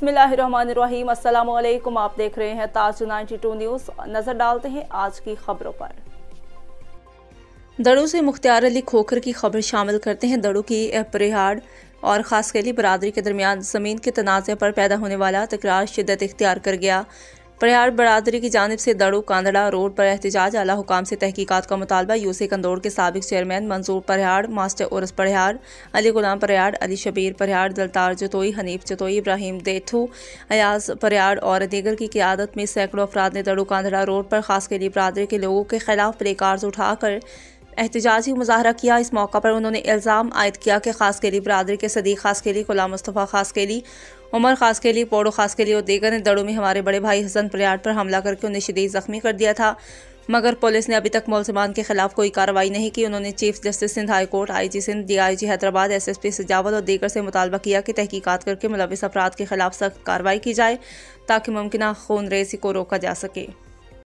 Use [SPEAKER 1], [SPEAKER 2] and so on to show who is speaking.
[SPEAKER 1] बिस्मिल्लाहिर्रहमानिर्रहीम। अस्सलाम वालेकुम। आप देख रहे हैं ताज 92 न्यूज़। नजर डालते हैं आज की खबरों पर। दड़ू से मुख्तियार अली खोखर की खबर शामिल करते हैं। दड़ू की परिहाड़ और खासकली बरादरी के दरमियान ज़मीन के तनाज़े पर पैदा होने वाला तकरार शिद्दत इख्तियार कर गया। परिहाड़ बरादरी की जानिब से दड़ू कांदड़ा रोड पर एहतजाज। आला हुकाम से तहकीकात का मुतालबा। यूसी कंदौड़ के साबिक चेयरमैन मंजूर परिहाड़, मास्टर उर्स परिहाड़, अली गुलाम परिहाड़, अली शबीर परिहाड़, दलतार जतोई, हनीफ जतोई, इब्राहिम देठू, अयाज परिहाड़ और दीगर की क़ियादत में सैकड़ों अफराद ने दड़ू कांदड़ा रोड पर खासकली बरादरी के लोगों के खिलाफ प्ले कार्ड्स उठाकर एहतजाजी मुजाहरा किया। इस मौका पर उन्होंने इल्ज़ाम आयद किया कि खासकली बरादरी के सदीक खासकली, गुलाम मुस्तफ़ा खासकली, उमर खासकली, पोड़ो खासकली और दीगर ने दड़ू में हमारे बड़े भाई हसन परिहाड़ पर हमला करके उन्हें शदीद ज़ख्मी कर दिया था, मगर पुलिस ने अभी तक मुलज़िमान के खिलाफ कोई कार्रवाई नहीं की। उन्होंने chief justice Sindh high court, IG Sindh, DIG Hyderabad, SSP Sujawal और दीगर से मुतालबा किया कि तहकीकात करके मुलविस अफराद के खिलाफ सख्त कार्रवाई की जाए ताकि मुमकिन खून रेज़ी को रोका जा सके।